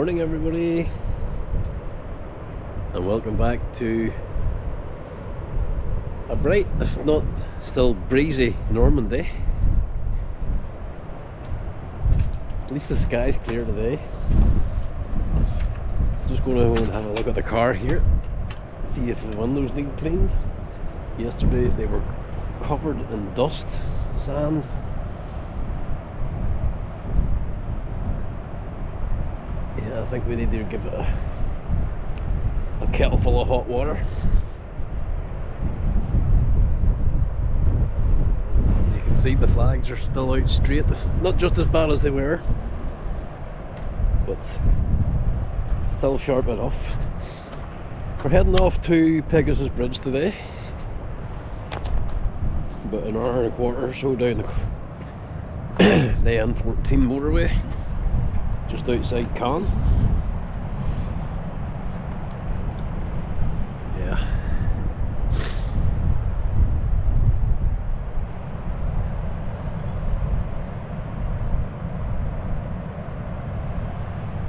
morning, everybody, and welcome back to a bright, if not still breezy, Normandy. At least the sky's clear today. Just going to go and have a look at the car here, see if the windows need cleaned. Yesterday they were covered in dust, sand. Yeah, I think we need to give it a kettle full of hot water. As you can see, the flags are still out straight. Not just as bad as they were, but still sharp enough. We're heading off to Pegasus Bridge today. About an hour and a quarter or so down the N14 motorway, just outside Cannes. Yeah.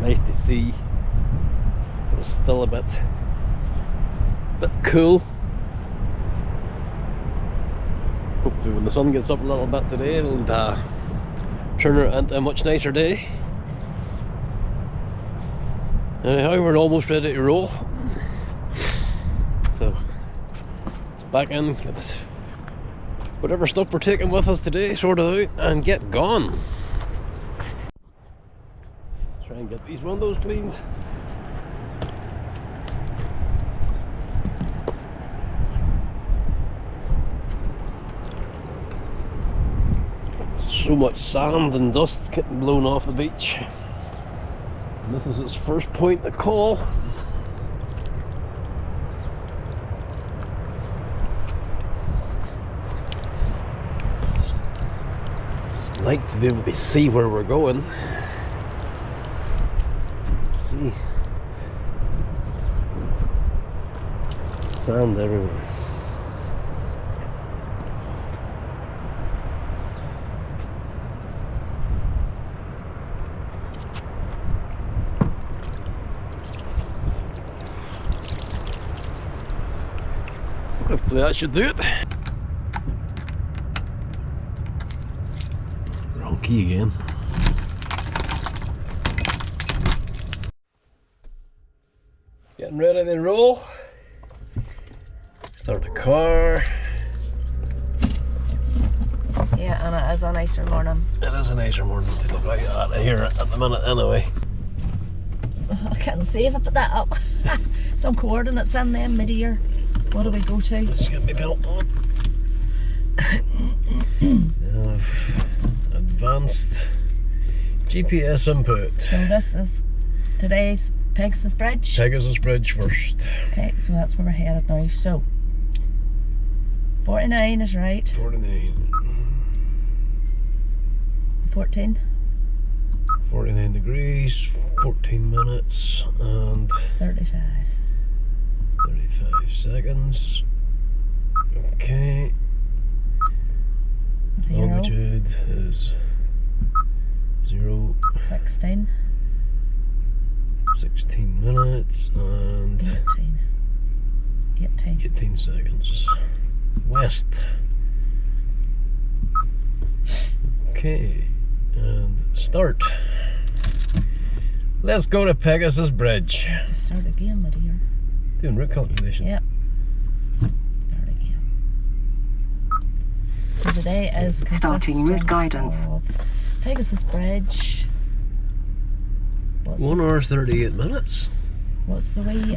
Nice to see. It's still a bit cool. Hopefully when the sun gets up a little bit today, it'll turn it into a much nicer day. Anyhow, we're almost ready to roll. So, let's back in, get whatever stuff we're taking with us today sorted out and get gone. Try and get these windows cleaned. So much sand and dust getting blown off the beach. And this is its first point of call. It's just like to be able to see where we're going. Let's see. Sand everywhere. Hopefully that should do it. Wrong key again. Getting ready to roll. Start the car. Yeah, and it is a nicer morning. It is a nicer morning to look like that here at the minute anyway. I can't see if I put that up. Some coordinates in there, mid-ear. What do we go to? Let's get my belt on. Advanced GPS input. So this is today's Pegasus Bridge? Pegasus Bridge first. Okay, so that's where we're headed now. So 49 is right. 49. 14. 49 degrees, 14 minutes and 35. 35 seconds. Okay. 0. Longitude is 0. 16. 16 minutes and 18 seconds. West. Okay. And start. Let's go to Pegasus Bridge. To start again, my dear. Doing route calculation. Yep. Start again. So today is starting route guidance of Pegasus Bridge. 1 hour 38 minutes. What's the wee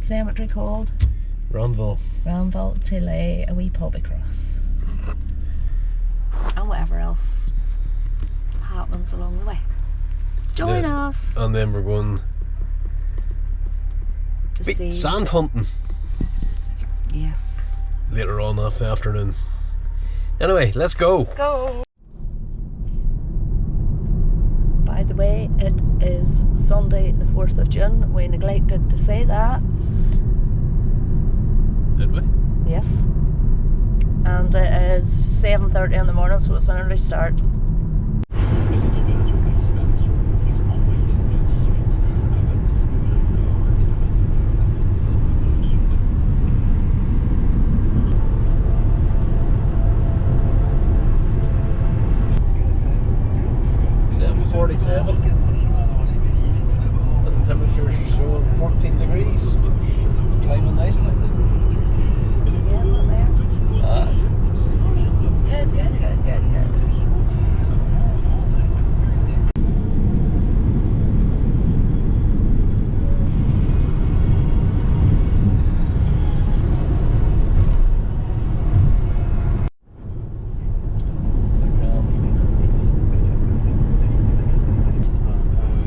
cemetery called? Ranville. Ranville to lay a wee pub across. And whatever else happens along the way. Join us! And then we're going to see sand hunting. Yes. Later on after the afternoon. Anyway, let's go. Go! By the way, it is Sunday the 4th of June. We neglected to say that. Did we? Yes. And it is 7:30 in the morning, so it's an early start. 7 and the temperature's showing 14 degrees. It's climbing nicely. Yeah, not there. Ah. Good, good, good, good, good.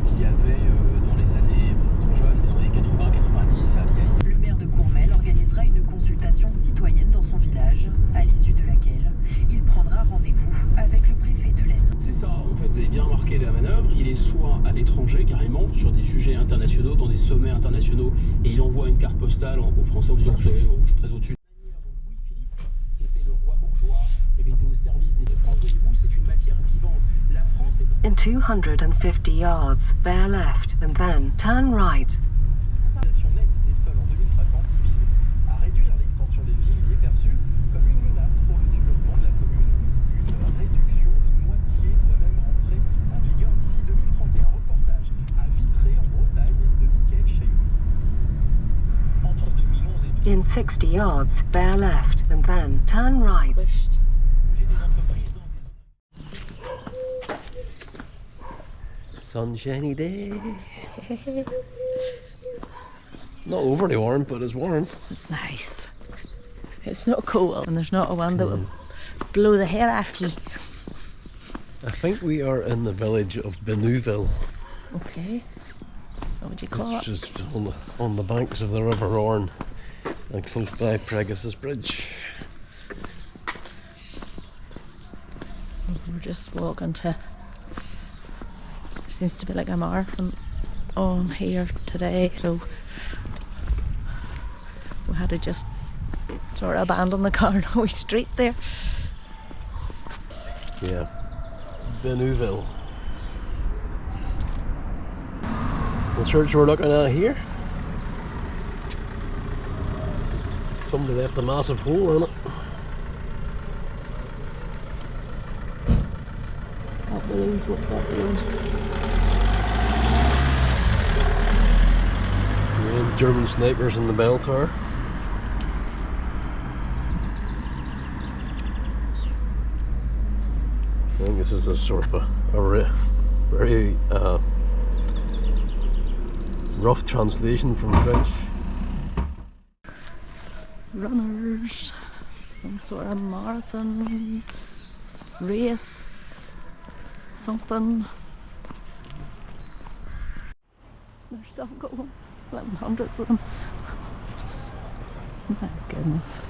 Qui avait dans les années tout jeune, dans les 80-90, Le maire de Courmel organisera une consultation citoyenne dans son village, à l'issue de laquelle il prendra rendez-vous avec le préfet de l'Aisne. c'est ça, en fait, vous avez bien remarqué la manœuvre, il est soit à l'étranger carrément, sur des sujets internationaux, dans des sommets internationaux, et il envoie une carte postale aux Français en disant, vous savez, je suis très au-dessus. Louis-Philippe, qui était le roi bourgeois, qui avait été au service des France, voyez-vous, c'est une matière vivante. La France est In 250 yards, bear left and then turn right. L'utilisation nette des sols en 2050 vise à réduire l'extension des villes qui est perçue comme une menace pour le développement de la commune. Une réduction de moitié doit même rentrer en vigueur d'ici 2031. Reportage à Vitré en Bretagne de Michael Chaillot. entre 2011 et In 60 yards, bear left and then turn right. j'ai des entreprises dans Sunshiny day. Not overly warm, but it's warm. It's nice. It's not cold and there's not a wind that will blow the hair off you. I think we are in the village of Benouville. Okay. What would you call It's it? just on the banks of the River Orne and close by Pegasus Bridge. We're just walking to. Seems to be like a marathon on here today, so we had to just sort of abandon the car on a wee street there. Yeah, Benouville. The church we're looking at here. Somebody left a massive hole in it. What were those? What were those? Yeah, German snipers in the bell tower. I think this is a sort of a very rough translation from French. Runners, some sort of marathon race, something. They're still going, living hundreds of them. My goodness.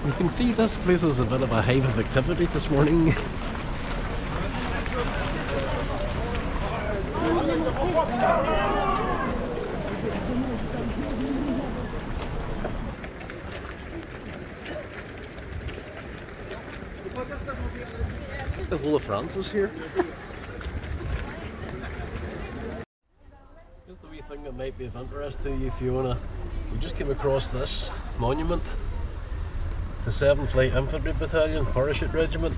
You can see this place was a bit of a hive of activity this morning. The whole of France is here. Just a wee thing that might be of interest to you if you wanna. We just came across this monument. The 7th Light Infantry Battalion Parachute Regiment,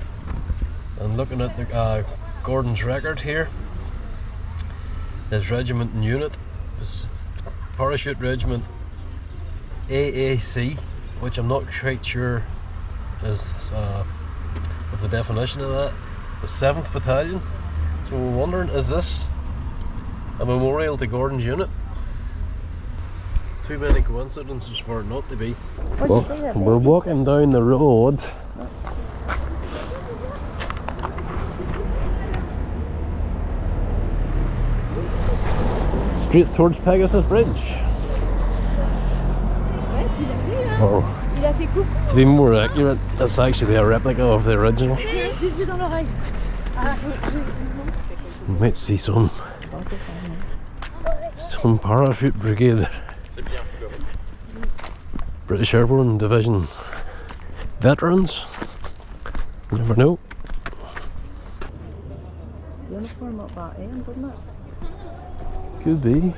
and looking at the Gordon's record here, his regiment and unit is Parachute Regiment AAC, which I'm not quite sure is of the definition of that. The 7th Battalion. So we're wondering, is this a memorial to Gordon's unit? Too many coincidences for it not to be. Well, we're walking down the road. Straight towards Pegasus Bridge. Or, to be more accurate, it's actually a replica of the original. You might see some parachute brigade, British Airborne Division veterans. You never know. Uniform up that end, doesn't it? Could be.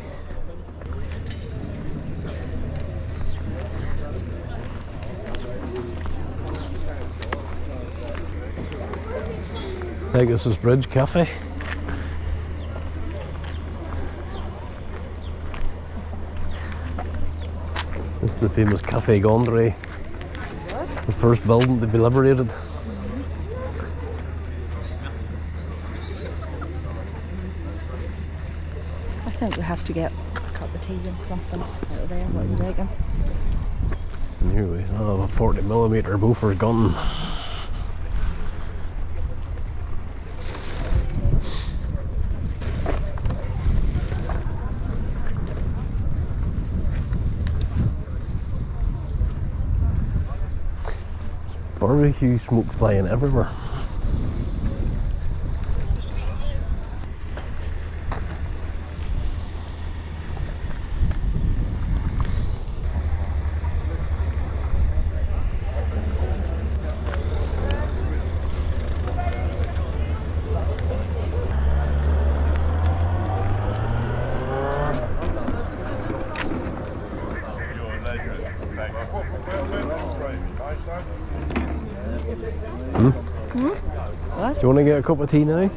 Pegasus Bridge Cafe. This is the famous Café Gondry, the first building to be liberated. I think we have to get a cup of tea and something out of there. What are you reckon? And here we have a 40mm Bofors gun. Barbecue smoke flying everywhere. What? Do you want to get a cup of tea now?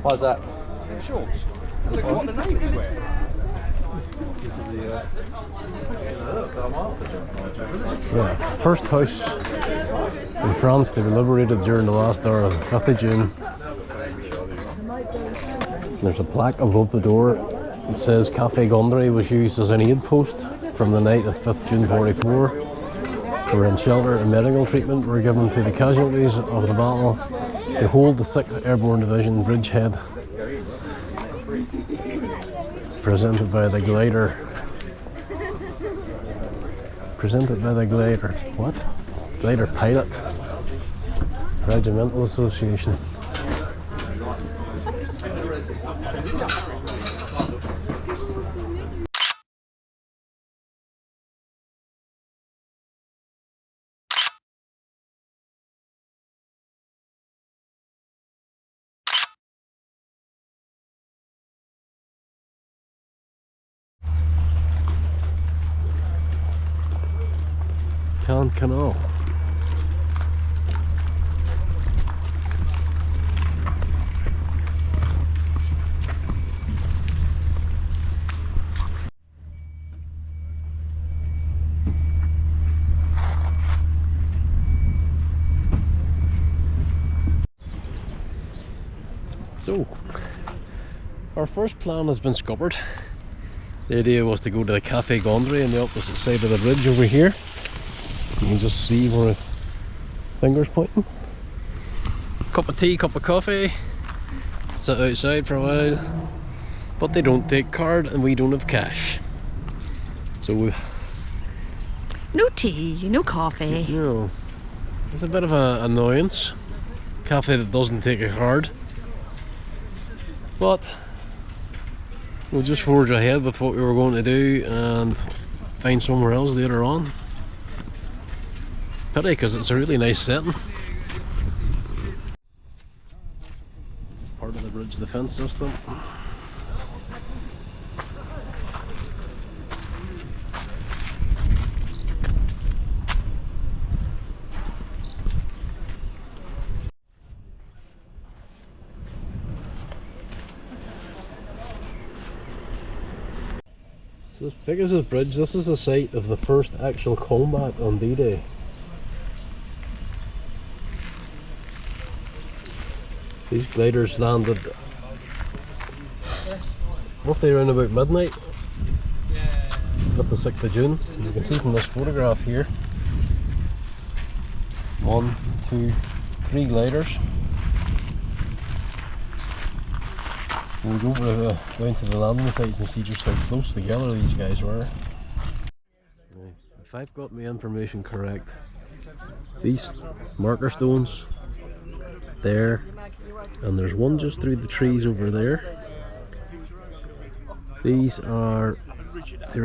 How's that? Shorts. Look what the navy wear. Yeah, first house in France to be liberated during the last hour of the 5th of June. There's a plaque above the door that says Café Gondry was used as an aid post from the night of 5th June 44, wherein shelter and medical treatment were given to the casualties of the battle to hold the 6th Airborne Division bridgehead. Presented by the glider. What? Glider Pilot Regimental Association. Canal. So, our first plan has been scuppered. The idea was to go to the Café Gondry on the opposite side of the bridge over here. You can just see where my finger's pointing. Cup of tea, cup of coffee, sit outside for a while, but they don't take card and we don't have cash. So No tea, no coffee. no, it's a bit of an annoyance. Cafe that doesn't take a card. But we'll just forge ahead with what we were going to do and find somewhere else later on. Pity, because it's a really nice setting. Part of the bridge defence system. So this Pegasus Bridge, this is the site of the first actual combat on D-Day. These gliders landed roughly around about midnight at the 6th of June. You can see from this photograph here, 1, 2, 3 gliders. We'll go over down to the landing sites and see just how close together these guys were. If I've got my information correct, these marker stones there, and there's one just through the trees over there. These are to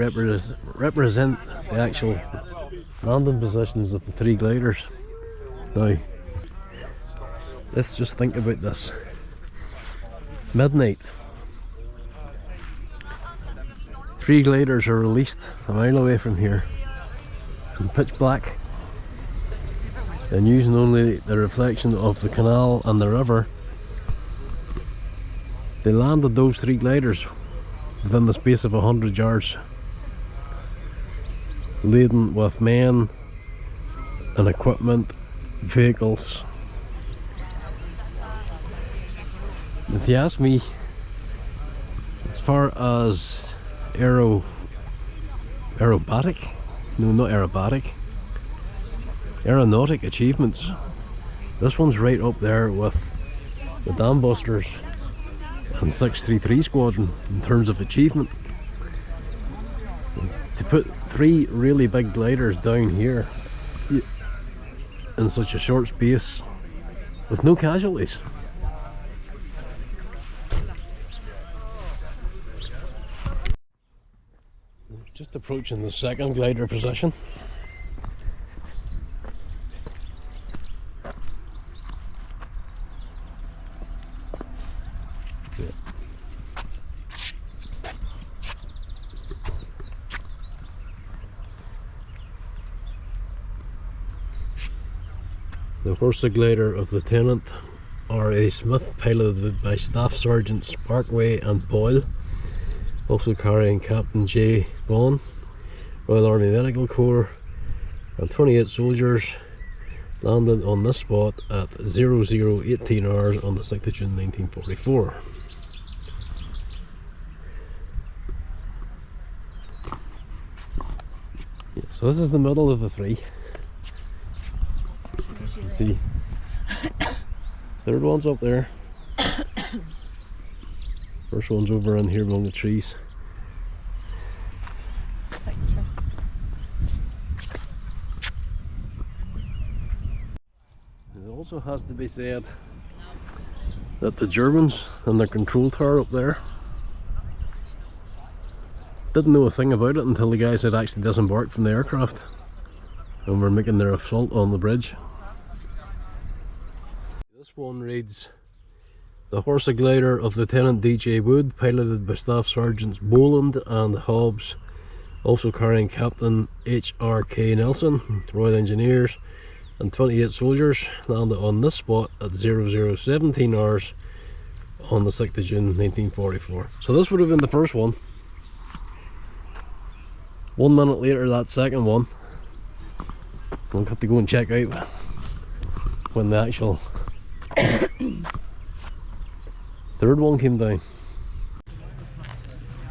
represent the actual landing positions of the 3 gliders. Now, let's just think about this. Midnight. 3 gliders are released a mile away from here in pitch black, and using only the reflection of the canal and the river, they landed those 3 gliders within the space of 100 yards, laden with men and equipment, vehicles. If you ask me, as far as aeronautic achievements, this one's right up there with the Dam Busters and 633 Squadron in terms of achievement. To put 3 really big gliders down here in such a short space with no casualties. Just approaching the second glider position. The Horse glider of Lieutenant R.A. Smith, piloted by Staff Sergeants Parkway and Boyle, also carrying Captain J. Vaughan, Royal Army Medical Corps, and 28 soldiers, landed on this spot at 0018 hours on the 6th of June 1944. Yeah, so this is the middle of the 3. You can see third one's up there. First one's over in here among the trees. It also has to be said that the Germans and their control tower up there didn't know a thing about it until the guys had actually disembarked from the aircraft and were making their assault on the bridge. This one reads, the Horse glider of Lieutenant D.J. Wood, piloted by Staff Sergeants Boland and Hobbs, also carrying Captain H.R.K. Nelson, Royal Engineers, and 28 soldiers, landed on this spot at 0017 hours on the 6th of June 1944. So this would have been the first one. 1 minute later, that second one. We'll have to go and check out when the actual third one came down.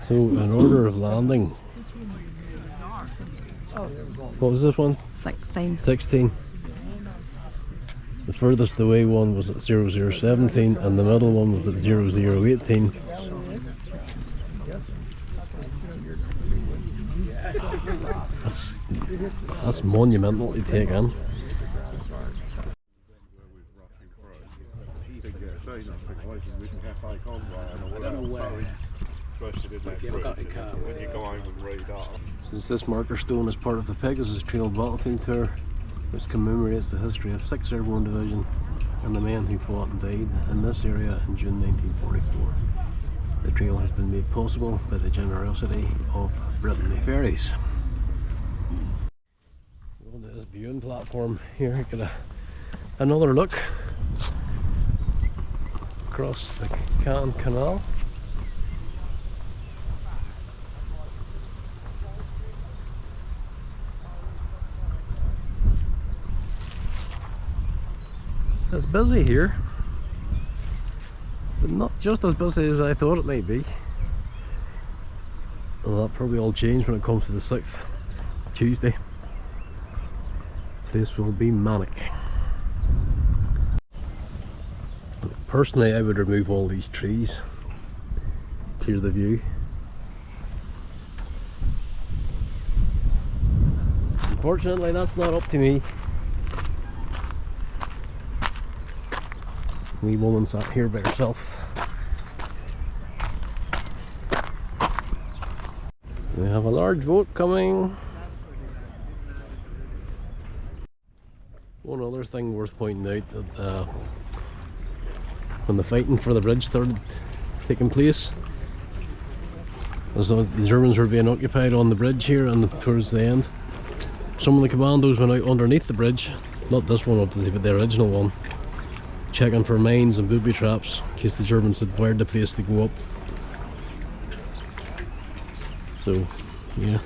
So in order of landing, what was this one? 16. 16. The furthest away one was at 0017 and the middle one was at 0018. That's monumental to take in. Since this marker stone is part of the Pegasus Trail Battlefield Tour, which commemorates the history of 6th Airborne Division and the men who fought and died in this area in June 1944. The trail has been made possible by the generosity of Brittany Ferries. On to this viewing platform here, get another look across the Canal. It's busy here, but not just as busy as I thought it might be. Well, that probably all changed when it comes to the 6th, Tuesday. This will be manic. Personally, I would remove all these trees clear the view. Unfortunately, that's not up to me. Wee woman sat here by herself. We have a large boat coming. One other thing worth pointing out, that when the fighting for the bridge started taking place, as the Germans were being occupied on the bridge here and towards the end, some of the commandos went out underneath the bridge, not this one obviously, but the original one, checking for mines and booby traps in case the Germans had fired the place to go up. So, yeah.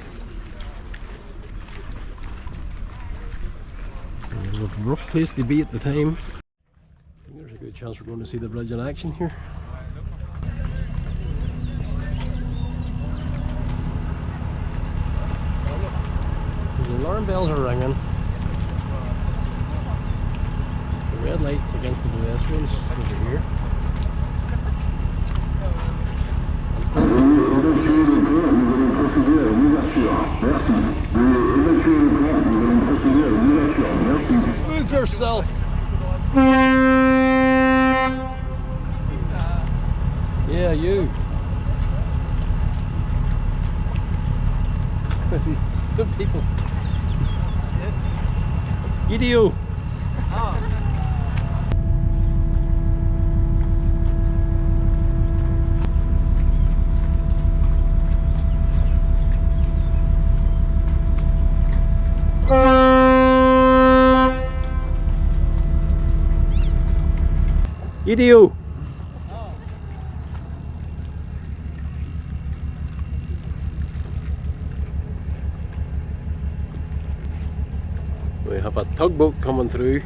It was a rough place to be at the time. I think there's a good chance we're going to see the bridge in action here. The alarm bells are ringing. The red lights against the pedestrians over here. Move yourself! Yeah, you. Good people. Idiot! Idiot! We have a tugboat coming through.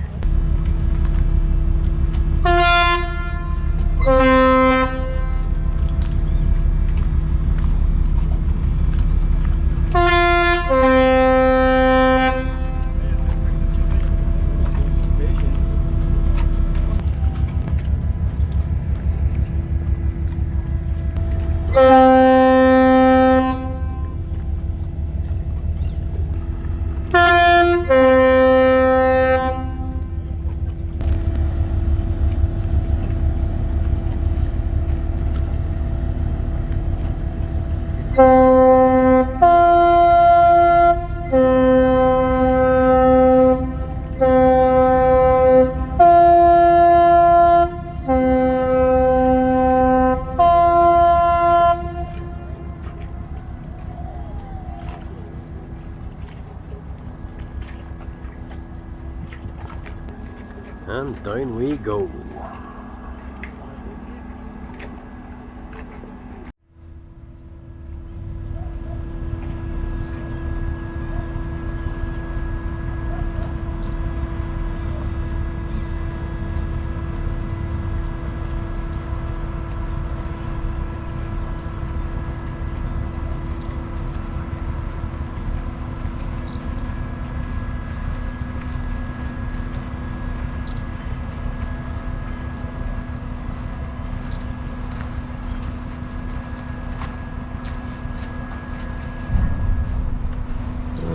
And down we go.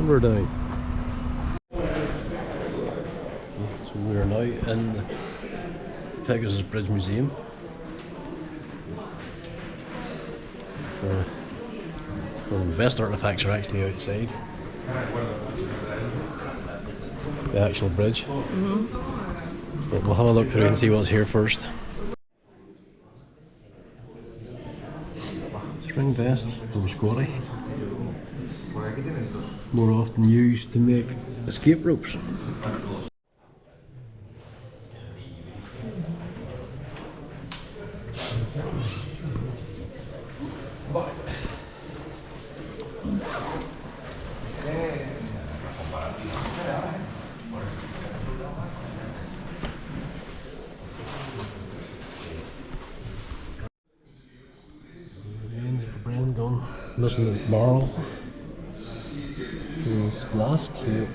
We're down. So we are now in the Pegasus Bridge Museum. One of the best artifacts are actually outside. The actual bridge. But we'll have a look through and see what's here first. String vest from Scotty. More often used to make escape ropes. Brand gun, missing the barrel. This flask here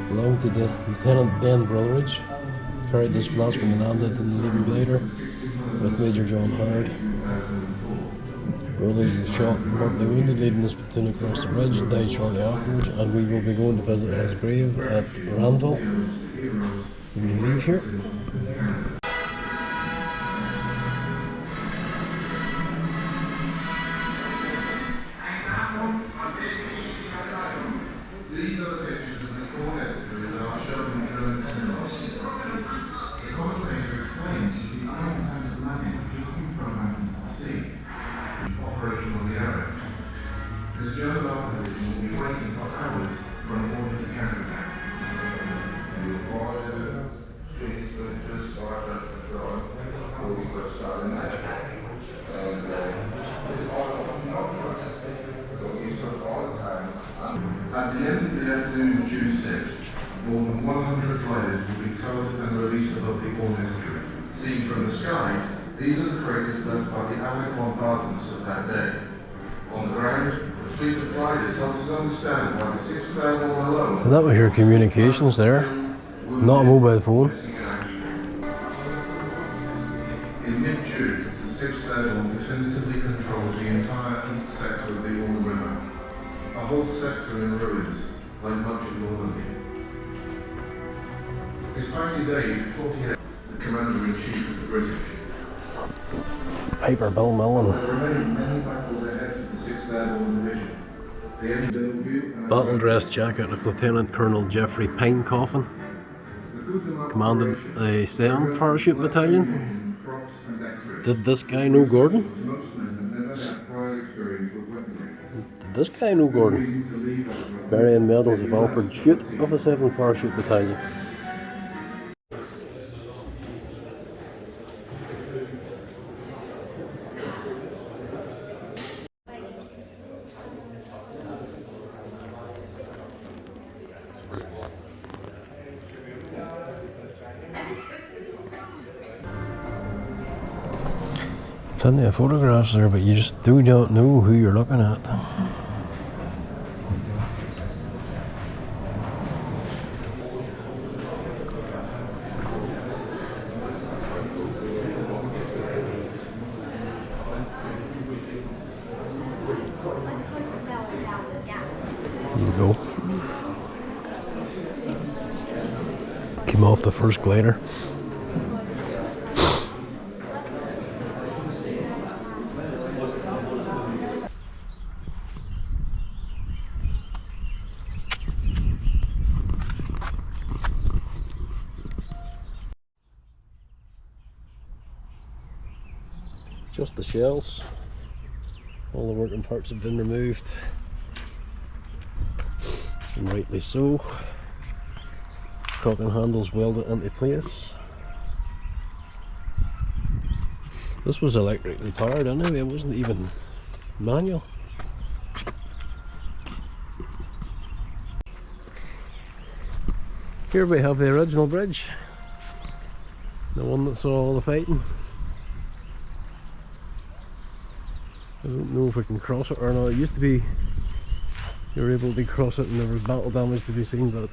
belonged to the Lieutenant Dan Brilleridge. Carried this flask when he landed in the Navy glider with Major John Howard. Brothers was shot and mortally wounded, leading this platoon across the bridge and died shortly afterwards, and we will be going to visit his grave at Ranville when we leave here. These are the pictures of the core escapades that are shown in German cinemas. The commentator explains that the unintended landings just been thrown out into the sea. Operation on the area. This German army division will be waiting for hours for an order to counterattack. At the end of the afternoon of June 6th, more than 100 gliders will be towed and released above the Orne estuary. Seen from the sky, these are the craters left by the Allied bombardments of that day. On the ground, the fleet of gliders helps us understand why the 6th Airborne alone... So that was your communications there, not a mobile phone. In mid-June, the 6th Airborne definitively controls the entire east sector of the Orne River. A whole sector in ruins, like much of Normandy. Despite his age at 48, the Commander-in-Chief of the British. Piper Bill Millen. There remain many battles ahead for the 6th Airborne Division. The end Bellevue... Battle dress jacket of Lieutenant Colonel Geoffrey Pinecoffin, commanded the 7th Parachute Battalion. Did this guy know Gordon? Did this guy know Gordon? Marion Medals of Alfred Chute of the 7th Parachute Battalion. Plenty of photographs there, but you just do not know who you're looking at. There you go. Came off the first glider. Just the shells. All the working parts have been removed, and rightly so. Cock and handles welded into place. This was electrically powered anyway, it wasn't even manual. Here we have the original bridge, the one that saw all the fighting. I don't know if we can cross it or not. It used to be you were able to cross it and there was battle damage to be seen, but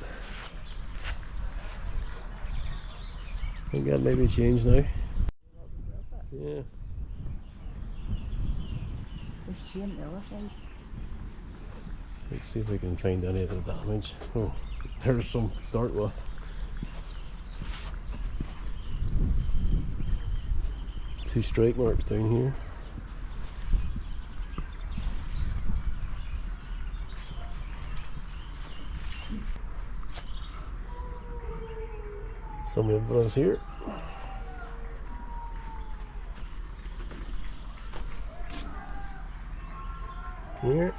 I think that may be changed now. Yeah. Let's see if we can find any of the damage. Oh, there's some to start with. Two strike marks down here. Some evidence here. Here.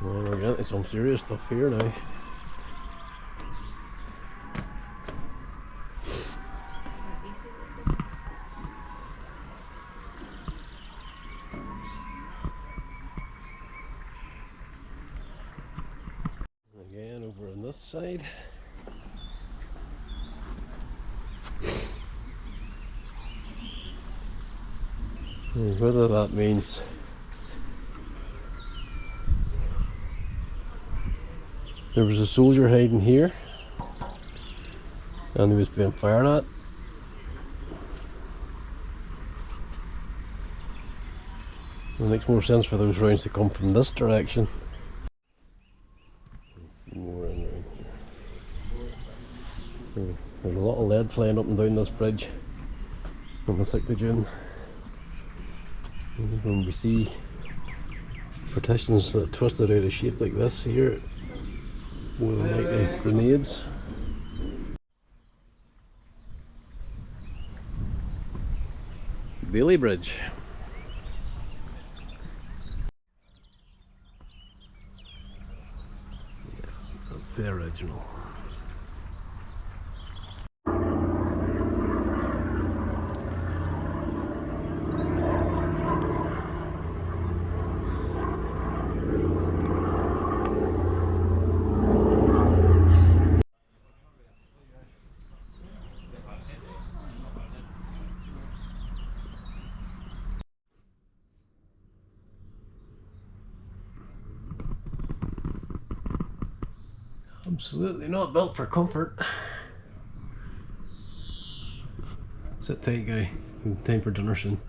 Well, we're getting some serious stuff here now. Again, over on this side. Whether that means there was a soldier hiding here and he was being fired at, It makes more sense for those rounds to come from this direction. More in around here. There's a lot of lead flying up and down this bridge on the 6th of June. When we see partitions that twisted out of shape like this here, more than likely grenades. Bailey Bridge. That's the original. Absolutely not built for comfort. Sit tight, guy. Time for dinner soon.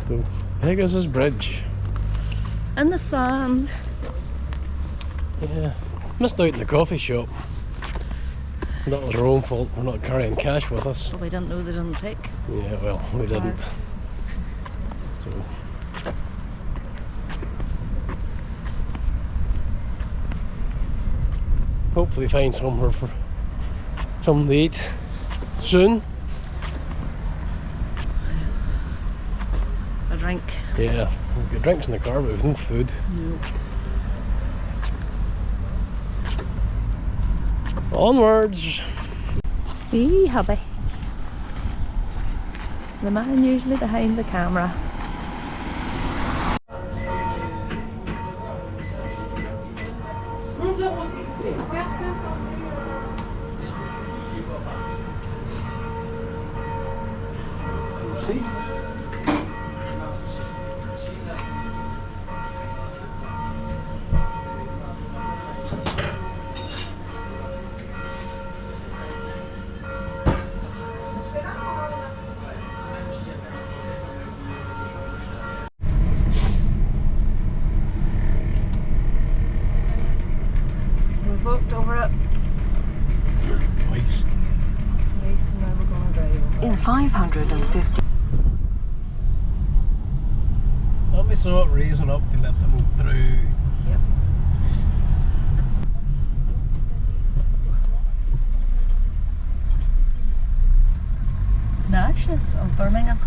So, Pegasus Bridge. In the sun. Yeah, missed out in the coffee shop. That was our own fault. We're not carrying cash with us. Well, we didn't know they didn't take. Yeah, well, we didn't. So. Hopefully find somewhere for something to eat soon. A drink. Yeah, we've got drinks in the car, but we've no food. No. Onwards! Wee hubby. The man usually behind the camera. We've walked over it Twice. twice and now we're going to drive over In it. 550 Let me saw it raising up to let them through. Yep. Ashes of Birmingham.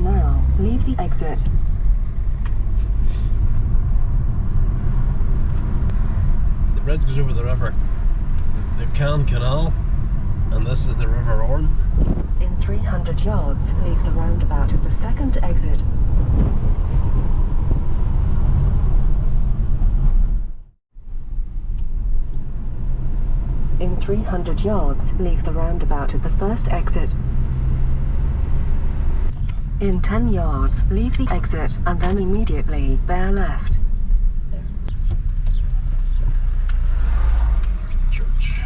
now, leave the exit. The bridge goes over the river, the Canal, and this is the River Orne. In 300 yards, leave the roundabout at the second exit. In 300 yards, leave the roundabout at the first exit. In 10 yards, leave the exit and then immediately bear left. There's the church.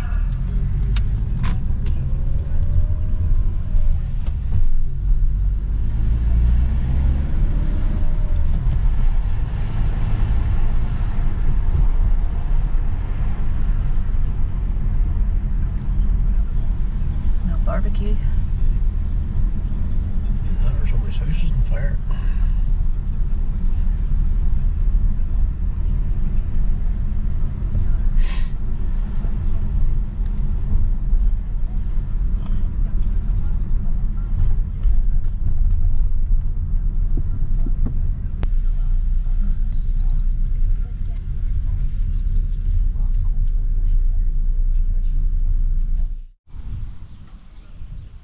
Smell barbecue. Yeah, or somebody's house is on fire.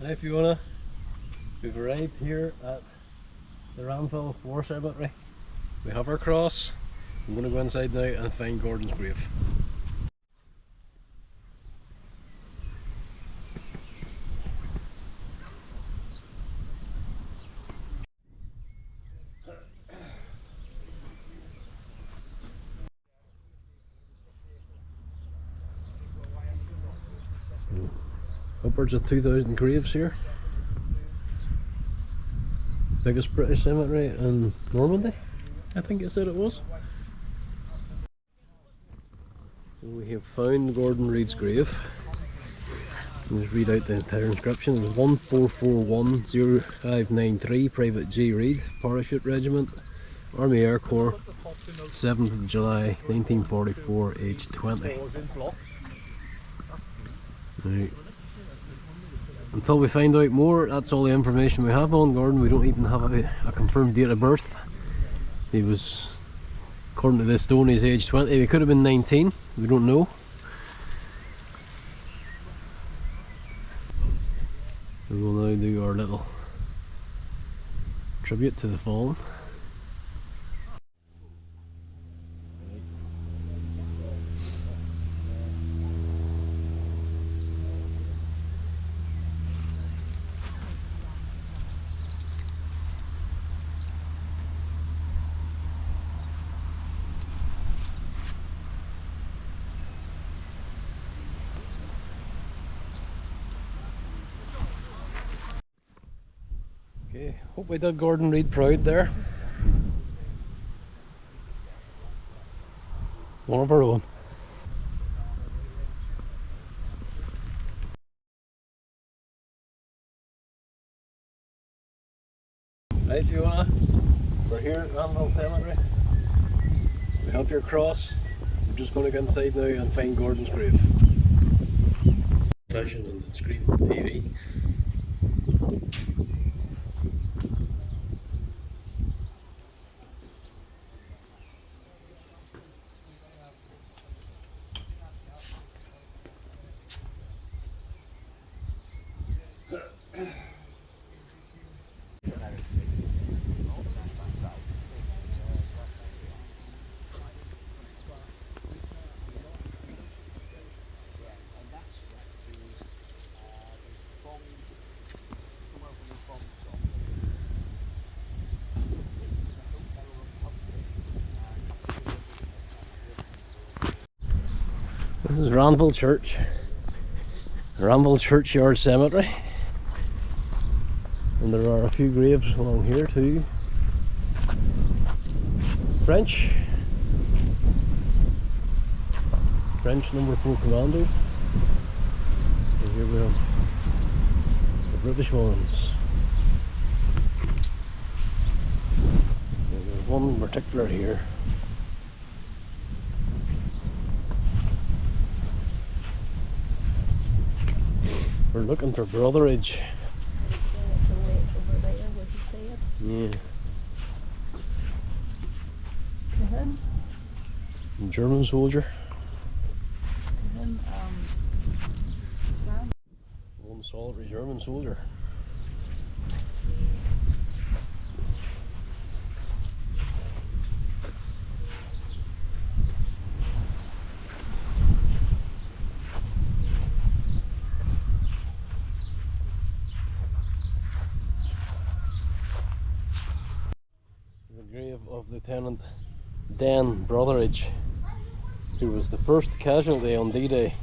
Hi Fiona, We've arrived here at the Ranville War Cemetery. We have our cross. I'm going to go inside now and find Gordon's grave. Upwards of 2,000 graves here. Biggest British cemetery in Normandy, I think it said it was. We have found Gordon Reid's grave. I'll just read out the entire inscription. It was 14410593 Private G. Reid, Parachute Regiment, Army Air Corps, 7th of July 1944, age 20. Right. Until we find out more, that's all the information we have on Gordon. We don't even have a confirmed date of birth. He was, according to this stone, he's age 20. He could have been 19, we don't know. We will now do our little tribute to the fallen. Okay, hope we did Gordon Reid proud there. One of our own. Right, Fiona, we're here at Ranville Cemetery. We have your cross. We're just going to go inside now and find Gordon's grave. Flashing on the screen TV. This is Ranville Church, Ranville Churchyard Cemetery, and there are a few graves along here too. French number 4 Commando, and here we have the British ones. And there's one in particular here. We're looking for brotherage. Yeah. German soldier. One solitary German soldier. Grave of Lieutenant Dan Brotheridge, who was the first casualty on D-Day.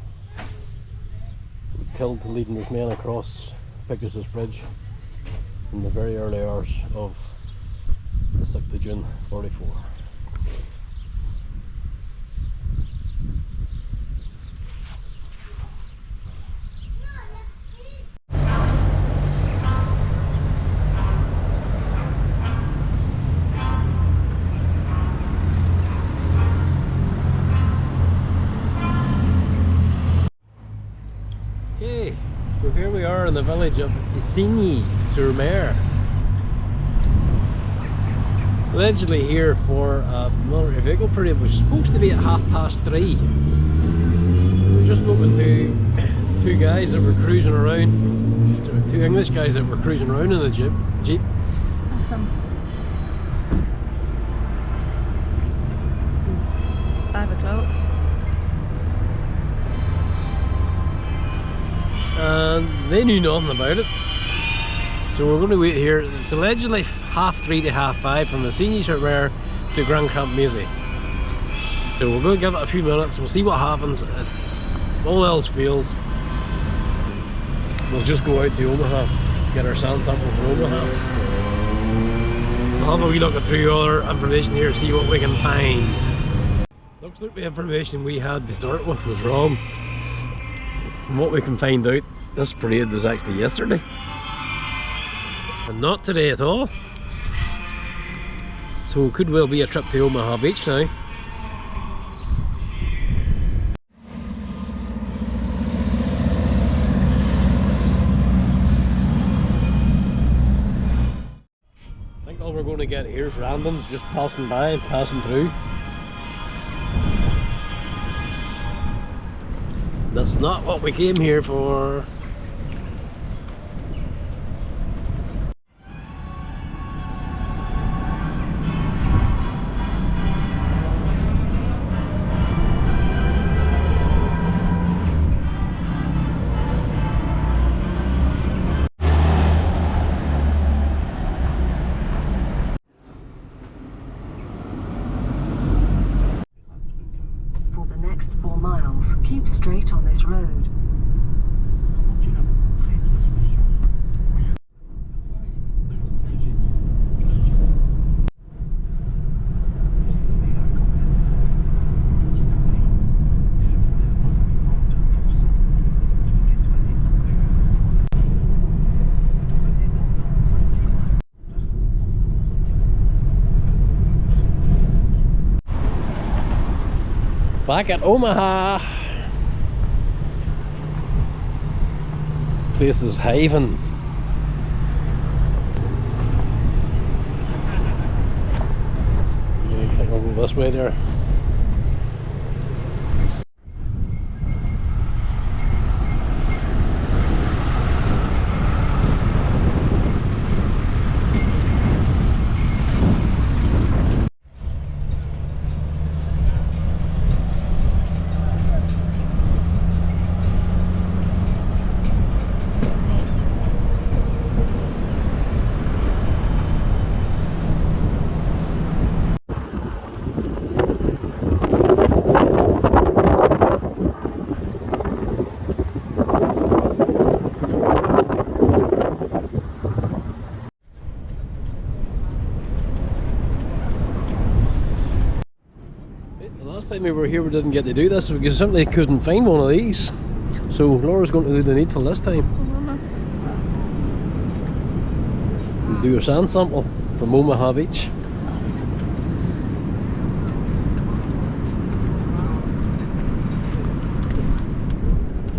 He killed leading his men across Pegasus Bridge in the very early hours of the 6th of June 44. Okay, so here we are in the village of Sainte-Mere. Allegedly here for a military vehicle parade. It was supposed to be at 3:30. We were just spoken to two guys that were cruising around Two English guys that were cruising around in the Jeep. 5 o'clock. And they knew nothing about it. So we're going to wait here. It's allegedly 3:30 to 5:30 from the Sainte Mere to Grand Camp Maisy. So we're going to give it a few minutes. We'll see what happens. If all else fails, we'll just go out to Omaha, get our sand sample from Omaha. We'll have a wee look through other information here, see what we can find. Looks like the information we had to start with was wrong. From what we can find out, this parade was actually yesterday. And not today at all. So it could well be a trip to Omaha Beach now. I think all we're going to get here is randoms just passing by, passing through. That's not what we came here for. For the next 4 miles, keep straight on this road. Back at Omaha. Place is Haven. I think I'll go this way there. Last time we were here we didn't get to do this because we simply couldn't find one of these. So Laura's going to do the needful this time. We'll do a sand sample from Omaha Beach.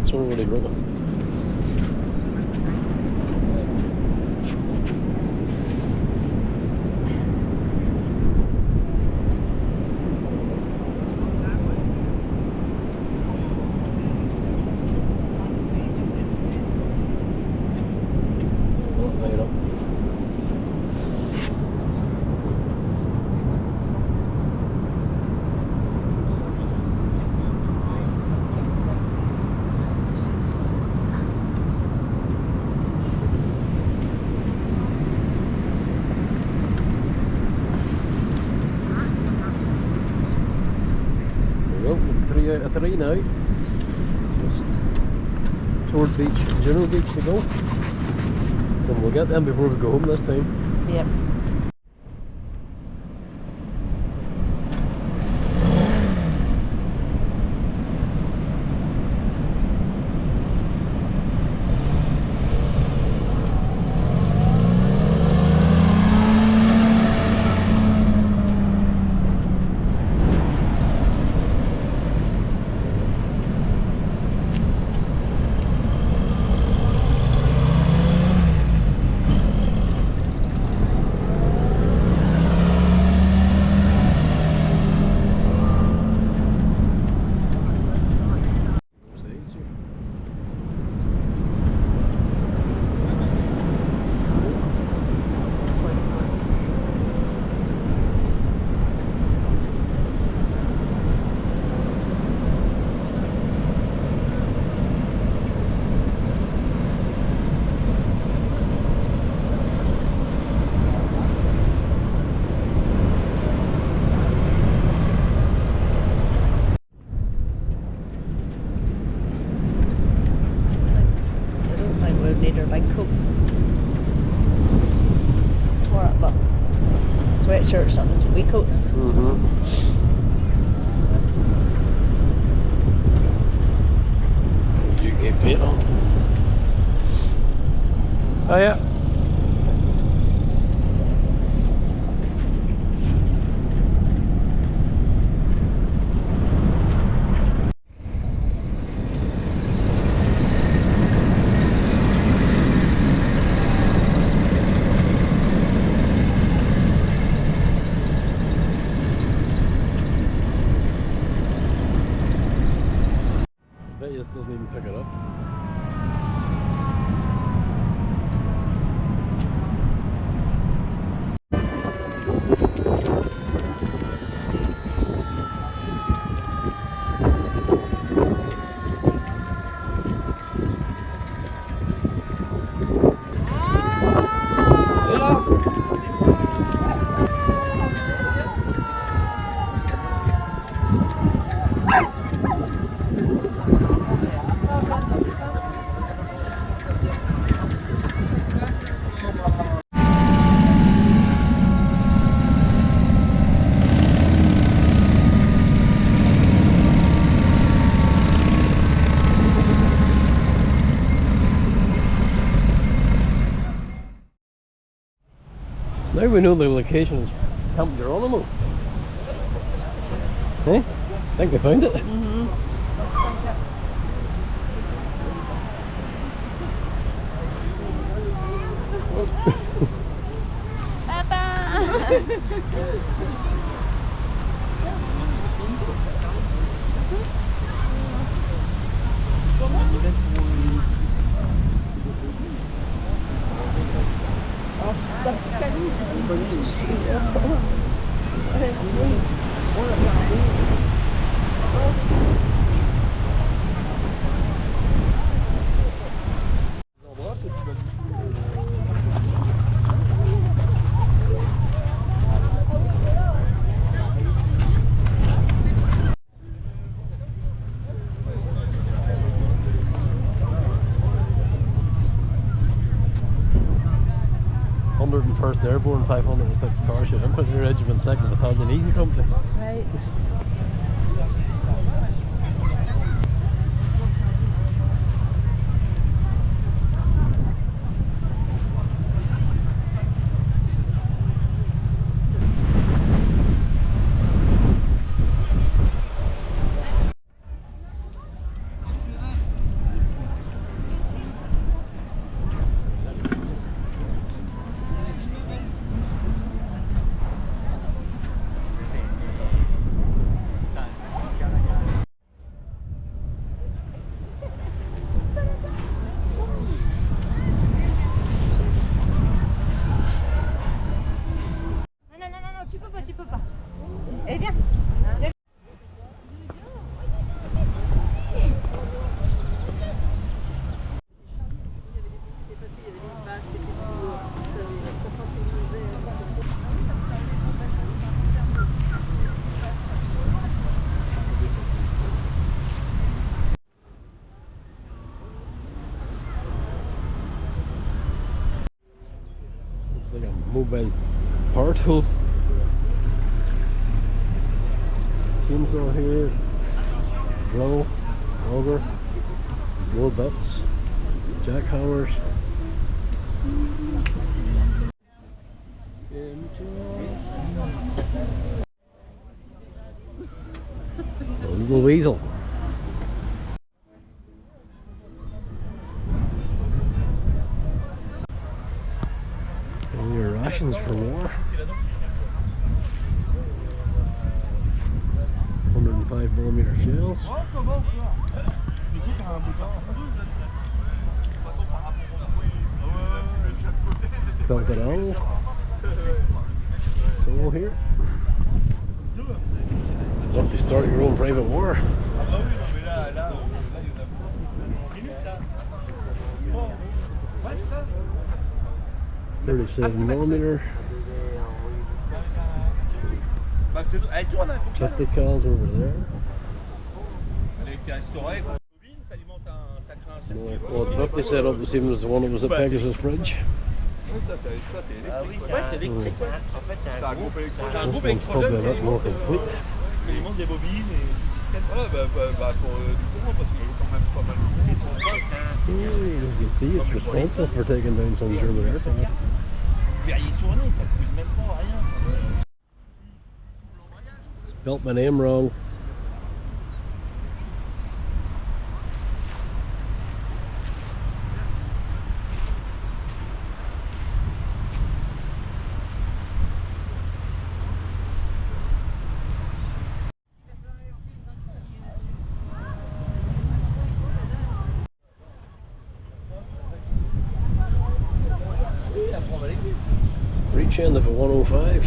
So we're really rubber. Out of 3 now. Just Sword Beach and Juno Beach to go. And we'll get them before we go home this time. Yep. wee coats. UK paint on. Oh yeah. This doesn't even pick it up. Now we know the location is Camp Geronimo. Hey? I think we found it. First Airborne 506 Parachute Infantry Regiment, 2nd Battalion Easy Company. Right. Like a mobile power tool. Chainsaw here, drill, auger, more bits, jackhammers. A little weasel. Your rations for war. 105mm shells. Belted ammo. So here. Love to start your own private war. 37mm. 50 cals over there. Another quad 50 set up the same as the one that was at Pegasus Bridge. ça c'est électrique. Ah oui, c'est électrique. En fait, c'est un groupe électrogène. Un This groupe one's probably a électrogène bit more complete. il monte des bobines et tout système. Voilà, pour du courant, parce qu'il y a quand même pas mal de You can see it's responsible for taking down some German aircraft. Verrier tourné, ça coûte même pas rien. Spelt my name wrong. Reach end of a 105.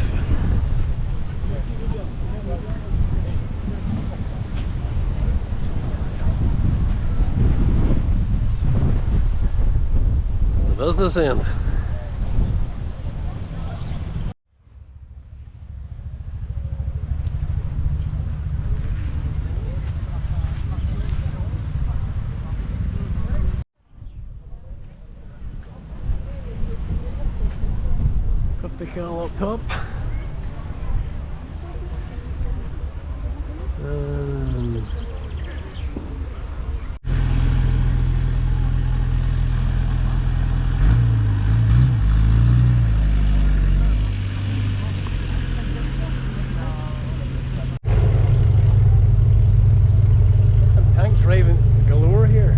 The business end. The car up top. Tanks driving galore here.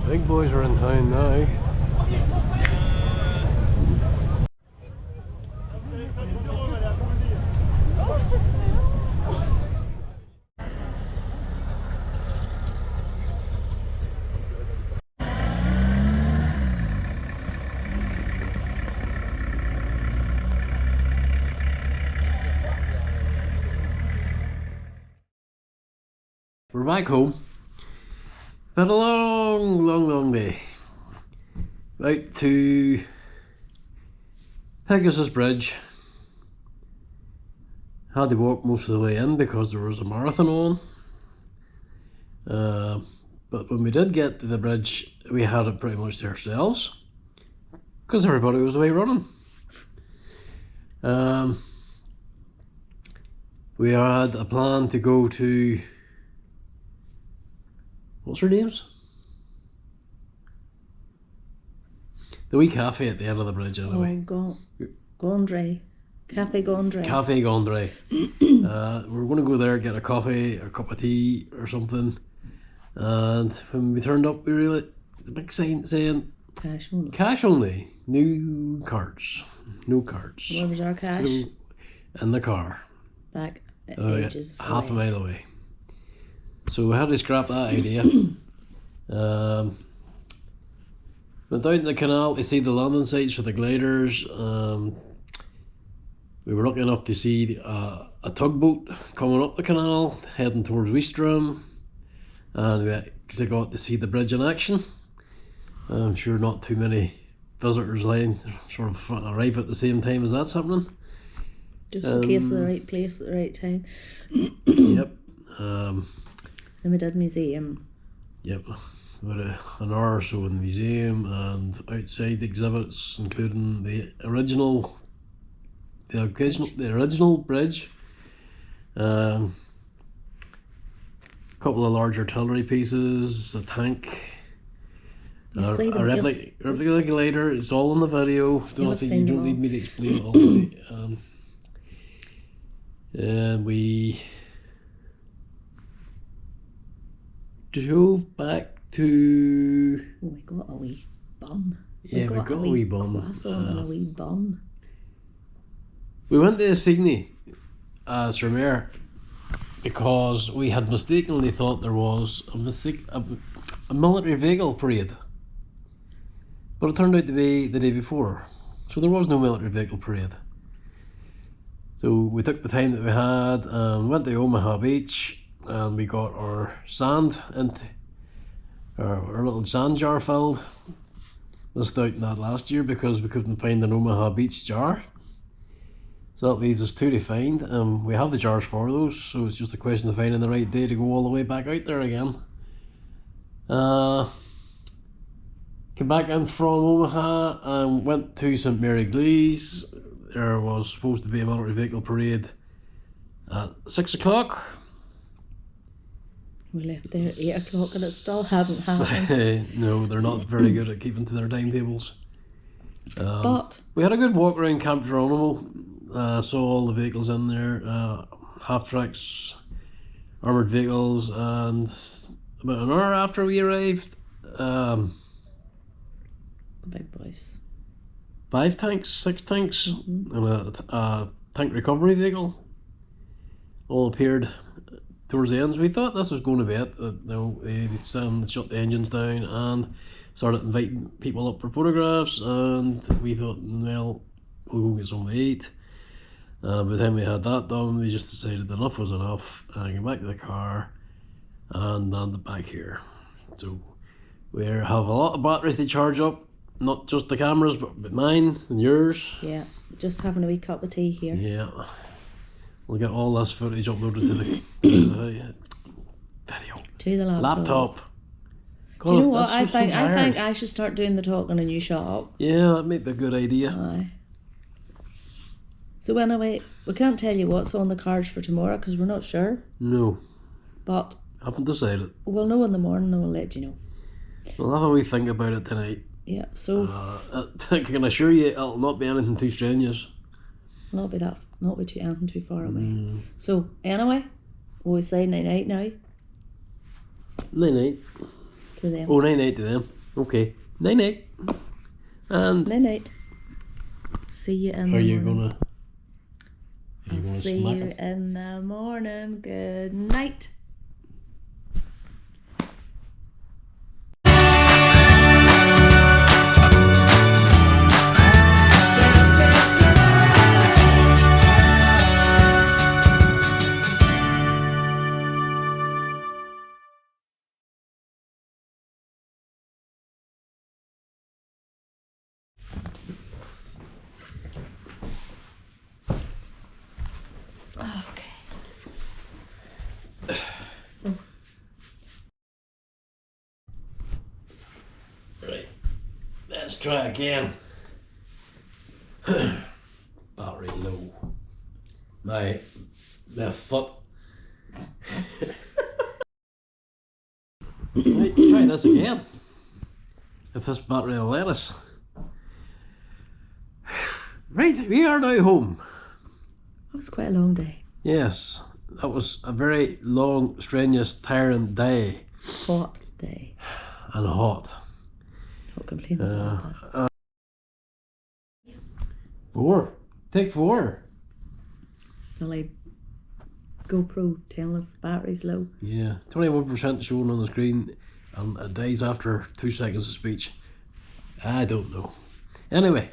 Big boys are in town now. We're back home. Had a long day. Out to Pegasus Bridge. Had to walk most of the way in because there was a marathon on. But when we did get to the bridge, we had it pretty much to ourselves because everybody was away running. We had a plan to go to, what's her names? The wee cafe at the end of the bridge anyway. Oh, Gondry. Cafe Gondry. Cafe Gondry. We're going to go there, get a coffee or a cup of tea or something. And when we turned up, we realized the big sign saying Cash only. cash only. No cards. No cards. Where was our cash? So, in the car. Back ages half a away. mile away. So we had to scrap that idea. Went down to the canal to see the landing sites for the gliders. We were lucky enough to see a tugboat coming up the canal, heading towards Weestrum, and we actually got to see the bridge in action. I'm sure not too many visitors line sort of arrive at the same time as that's happening. Just in case of the right place at the right time. Yep. Then we did museum. Yep. About an hour or so in the museum and outside exhibits, including the original bridge. A couple of large artillery pieces, a tank, a replica glider. It's all in the video. You don't need me to explain it all. And we drove back to. Oh, we got a wee bun. Yeah, we got a wee bun. Croissant and a wee bun. We went to Sainte Mere because we had mistakenly thought there was a military vehicle parade, but it turned out to be the day before, so there was no military vehicle parade. So we took the time that we had and went to Omaha Beach, and we got our sand into our little sand jar filled. Missed out on that last year because we couldn't find an Omaha Beach jar. So that leaves us 2 to find. We have the jars for those, so it's just a question of finding the right day to go all the way back out there again. Came back in from Omaha and went to Sainte Mere Eglise. There was supposed to be a military vehicle parade at 6 o'clock. We left there at 8 o'clock and it still hadn't happened. No, they're not very good at keeping to their timetables. But we had a good walk around Camp Geronimo. Saw all the vehicles in there, half-tracks, armoured vehicles, and about an hour after we arrived, the big boys. 6 tanks, and a tank recovery vehicle all appeared towards the ends. We thought this was going to be it. No, they shut the engines down and started inviting people up for photographs, and we thought, well, we'll go get something to eat. By the time we had that done, we just decided enough was enough and came back to the car and landed back here. So we have a lot of batteries to charge up, not just the cameras, but mine and yours. Yeah, just having a wee cup of tea here. Yeah, we'll get all this footage uploaded to the video. To the laptop. God, do you know what? I think I should start doing the talking and you shut up. Yeah, that might be a good idea. Aye. So anyway, we can't tell you what's on the cards for tomorrow because we're not sure. No. But haven't decided. We'll know in the morning and we'll let you know. We'll have a wee think about it tonight. Yeah, so I can assure you it'll not be anything too strenuous. Not be anything too far away. So anyway, we'll say night night now. Night night. To them. Oh, night night to them. Okay. Night night. And night night. See you in the morning. I'll see you in the morning. Good night. Let's try again. Battery low. My left foot. Right, try this again. If this battery will let us. Right, we are now home. That was quite a long day. Yes, that was a very long, strenuous, tiring day. Hot day. And hot. Not complaining about that. 4. Take 4. Silly GoPro telling us the battery's low. Yeah, 21% showing on the screen, and it dies after 2 seconds of speech. I don't know. Anyway,